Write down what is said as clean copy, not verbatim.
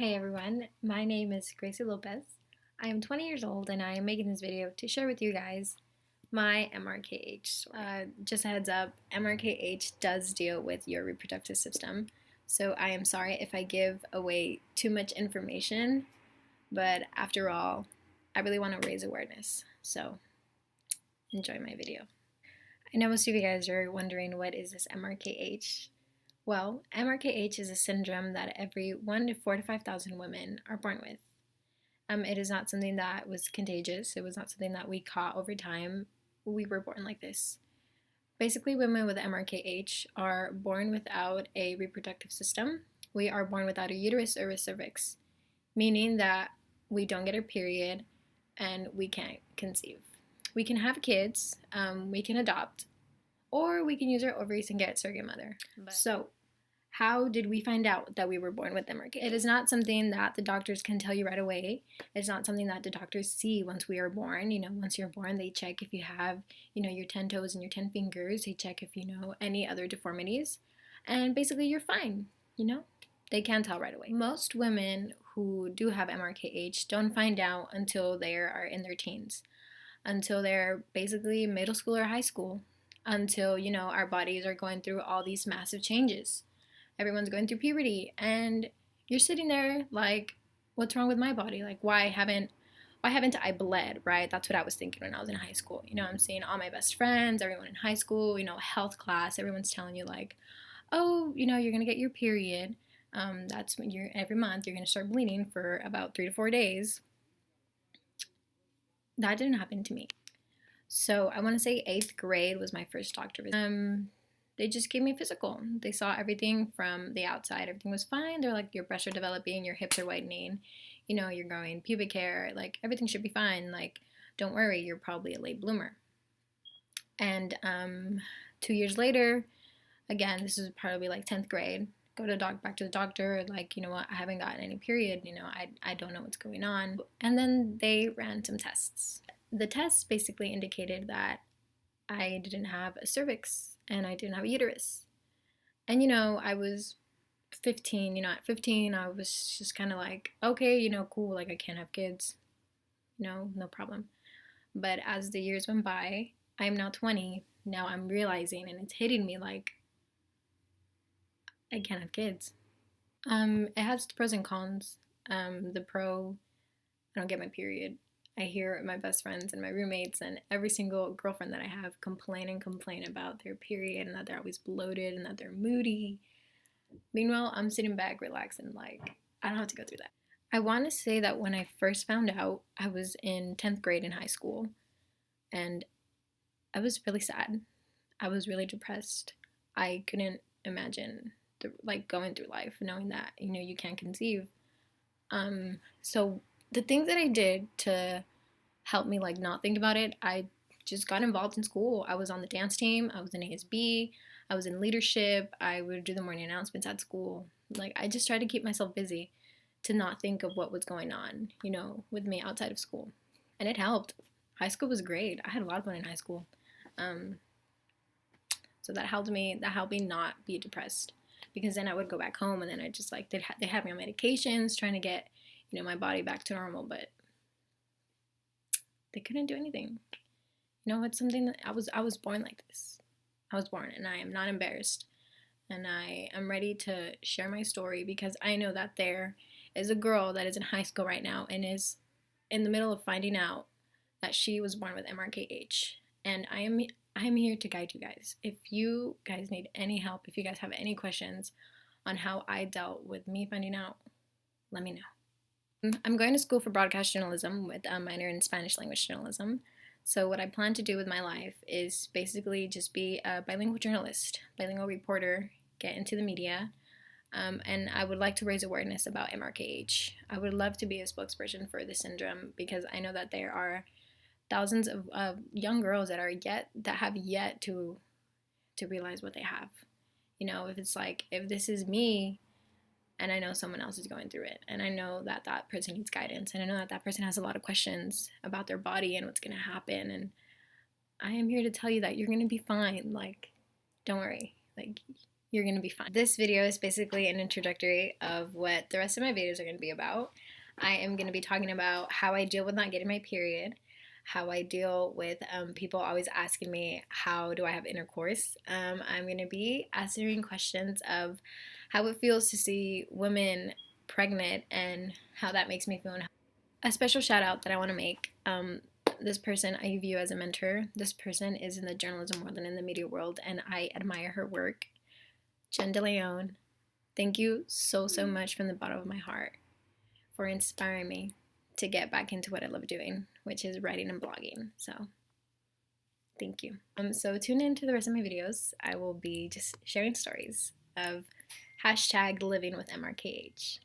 Hey everyone, my name is Gracie Lopez. I am 20 years old and I am making this video to share with you guys my MRKH story. Just a heads up, MRKH does deal with your reproductive system, so I am sorry if I give away too much information, but after all, I really want to raise awareness, so enjoy my video. I know most of you guys are wondering, what is this MRKH? Well, MRKH is a syndrome that every 1 to 4 to 5,000 women are born with. It is not something that was contagious. It was not something that we caught over time. We were born like this. Basically, women with MRKH are born without a reproductive system. We are born without a uterus or a cervix, meaning that we don't get our period and we can't conceive. We can have kids, we can adopt, or we can use our ovaries and get a surrogate mother. So, how did we find out that we were born with MRKH? It is not something that the doctors can tell you right away. It's not something that the doctors see once we are born. Once you're born, they check if you have, your 10 toes and your 10 fingers. They check if any other deformities. And basically, you're fine. They can tell right away. Most women who do have MRKH don't find out until they are in their teens, until they're basically middle school or high school, until, our bodies are going through all these massive changes. Everyone's going through puberty, and you're sitting there like, what's wrong with my body? Like, why haven't I bled, right? That's what I was thinking when I was in high school. I'm seeing all my best friends, everyone in high school, health class, everyone's telling you like, oh, you're gonna get your period. That's when every month you're gonna start bleeding for about 3 to 4 days. That didn't happen to me. So I want to say 8th grade was my first doctor visit. They just gave me a physical. They saw everything from the outside. Everything was fine. They're like, your breasts are developing, your hips are whitening, you're growing pubic hair, like everything should be fine. Like, don't worry, you're probably a late bloomer. And 2 years later, again, this is probably like 10th grade, go to back to the doctor, like, what, I haven't gotten any period, I don't know what's going on. And then they ran some tests. The tests basically indicated that I didn't have a cervix and I didn't have a uterus. And I was 15, at 15 I was just kind of like, okay, cool, like I can't have kids, no problem. But as the years went by, I'm now 20, now I'm realizing, and it's hitting me like, I can't have kids. It has pros and cons. The pro, I don't get my period. I hear my best friends and my roommates and every single girlfriend that I have complain about their period and that they're always bloated and that they're moody. Meanwhile, I'm sitting back relaxing, like, I don't have to go through that. I want to say that when I first found out, I was in 10th grade in high school, and I was really sad. I was really depressed. I couldn't imagine going through life knowing that, you can't conceive. So the things that I did to help me not think about it, I just got involved in school. I was on the dance team, I was in ASB, I was in leadership, I would do the morning announcements at school. I just tried to keep myself busy to not think of what was going on, with me outside of school. And it helped. High school was great. I had a lot of fun in high school. So that helped me not be depressed. Because then I would go back home and then I just they had me on medications trying to get, my body back to normal, but they couldn't do anything. It's something that I was born like this. I was born, and I am not embarrassed. And I am ready to share my story because I know that there is a girl that is in high school right now and is in the middle of finding out that she was born with MRKH. And I am here to guide you guys. If you guys need any help, if you guys have any questions on how I dealt with me finding out, let me know. I'm going to school for broadcast journalism with a minor in Spanish language journalism. So what I plan to do with my life is basically just be a bilingual journalist, bilingual reporter, get into the media, and I would like to raise awareness about MRKH. I would love to be a spokesperson for this syndrome because I know that there are thousands of young girls that have yet to realize what they have. If this is me, and I know someone else is going through it, and I know that that person needs guidance, and I know that that person has a lot of questions about their body and what's going to happen, and I am here to tell you that you're going to be fine. Don't worry. you're gonna be fine. This video is basically an introductory of what the rest of my videos are gonna be about. I am gonna be talking about how I deal with not getting my period, how I deal with people always asking me, how do I have intercourse? I'm gonna be answering questions of how it feels to see women pregnant and how that makes me feel. A special shout out that I wanna make. This person I view as a mentor. This person is in the journalism world and in the media world, and I admire her work. Jen DeLeon, thank you so much from the bottom of my heart for inspiring me to get back into what I love doing, which is writing and blogging. So thank you. So tune in to the rest of my videos. I will be just sharing stories of hashtag living with MRKH.